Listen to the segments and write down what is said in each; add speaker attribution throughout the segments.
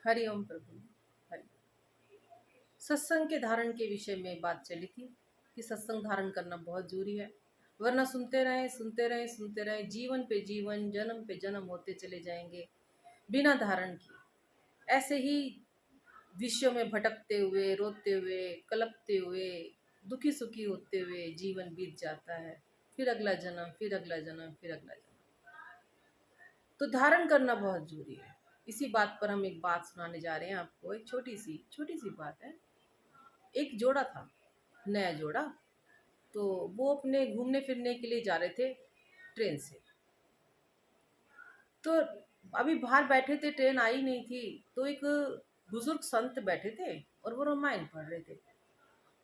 Speaker 1: हरि ओम प्रभु। हरि। सत्संग के धारण के विषय में बात चली थी कि सत्संग धारण करना बहुत जरूरी है, वरना सुनते रहे सुनते रहे सुनते रहे, जीवन पे जीवन, जन्म पे जन्म होते चले जाएंगे बिना धारण किए। ऐसे ही विषयों में भटकते हुए, रोते हुए, कलपते हुए, दुखी सुखी होते हुए जीवन बीत जाता है। फिर अगला जन्म, फिर अगला जन्म, फिर अगला जन्म। तो धारण करना बहुत जरूरी है। इसी बात पर हम एक बात सुनाने जा रहे हैं आपको। एक छोटी सी बात है। एक जोड़ा था, नया जोड़ा। तो वो अपने घूमने फिरने के लिए जा रहे थे ट्रेन से। तो अभी बाहर बैठे थे, ट्रेन आई नहीं थी। तो एक बुजुर्ग संत बैठे थे और वो रामायण पढ़ रहे थे।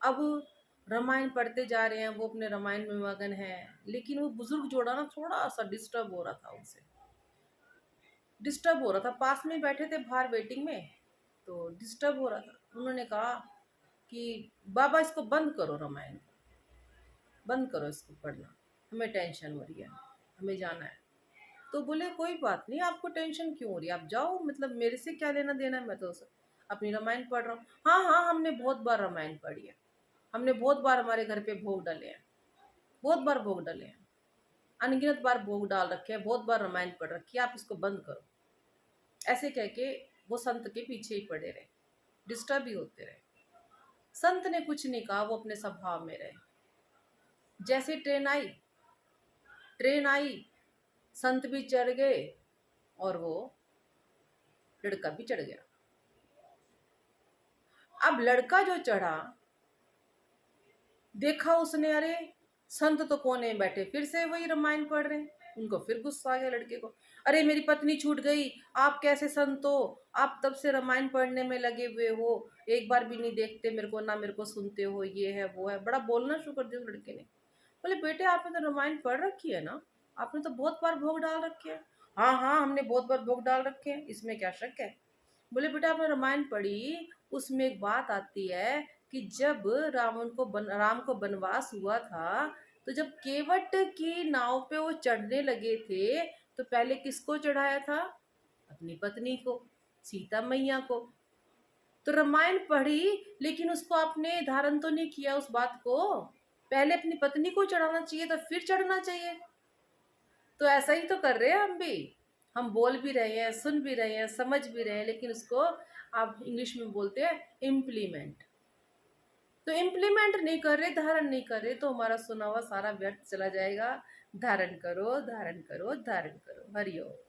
Speaker 1: अब रामायण पढ़ते जा रहे हैं, वो अपने रामायण में मगन है, लेकिन वो बुजुर्ग जोड़ा ना थोड़ा सा डिस्टर्ब हो रहा था, उनसे डिस्टर्ब हो रहा था। पास में बैठे थे बाहर वेटिंग में, तो डिस्टर्ब हो रहा था। उन्होंने कहा कि बाबा इसको बंद करो, रामायण को बंद करो, इसको पढ़ना, हमें टेंशन हो रही है, हमें जाना है। तो बोले कोई बात नहीं, आपको टेंशन क्यों हो रही है, आप जाओ, मतलब मेरे से क्या लेना देना है, मैं तो अपनी रामायण पढ़ रहा हूँ। हाँ हाँ, हमने बहुत बार रामायण पढ़ी है, हमने बहुत बार हमारे घर पे भोग डाले हैं, बहुत बार भोग डाले हैं, अनगिनत बार भोग डाल रखे हैं, बहुत बार रामायण पढ़ रखी है, आप इसको बंद करो। ऐसे कह के वो संत के पीछे ही पड़े रहे, डिस्टर्ब ही होते रहे। संत ने कुछ नहीं कहा, वो अपने स्वभाव में रहे। जैसे ट्रेन आई, संत भी चढ़ गए और वो लड़का भी चढ़ गया। अब लड़का जो चढ़ा, देखा उसने, अरे संत तो कोने में बैठे फिर से वही रामायण पढ़ रहे हैं। उनको फिर गुस्सा आ गया लड़के को, अरे मेरी पत्नी छूट गई, आप कैसे संत हो, आप तब से रामायण पढ़ने में लगे हुए हो, एक बार भी नहीं देखते मेरे को, ना मेरे को सुनते हो, ये है वो है। बड़ा बोलना शुरू कर दिया उस लड़के ने। बोले बेटे आपने तो रामायण पढ़ रखी है ना, आपने तो बहुत बार भोग डाल रखे हैं। हाँ हाँ, हमने बहुत बार भोग डाल रखे हैं, इसमें क्या शक है। बोले बेटा आपने रामायण पढ़ी, उसमें एक बात आती है कि जब राम को वनवास हुआ था, तो जब केवट की नाव पे वो चढ़ने लगे थे, तो पहले किसको चढ़ाया था, अपनी पत्नी को, सीता मैया को। तो रामायण पढ़ी, लेकिन उसको आपने धारण तो नहीं किया उस बात को। पहले अपनी पत्नी को चढ़ाना चाहिए, तो फिर चढ़ना चाहिए। तो ऐसा ही तो कर रहे हैं हम भी। हम बोल भी रहे हैं, सुन भी रहे हैं, समझ भी रहे हैं, लेकिन उसको आप इंग्लिश में बोलते हैं इम्प्लीमेंट। तो इम्प्लीमेंट नहीं कर रहे, धारण नहीं कर रहे, तो हमारा सुना हुआ सारा व्यर्थ चला जाएगा। धारण करो, धारण करो, धारण करो। हरिओम।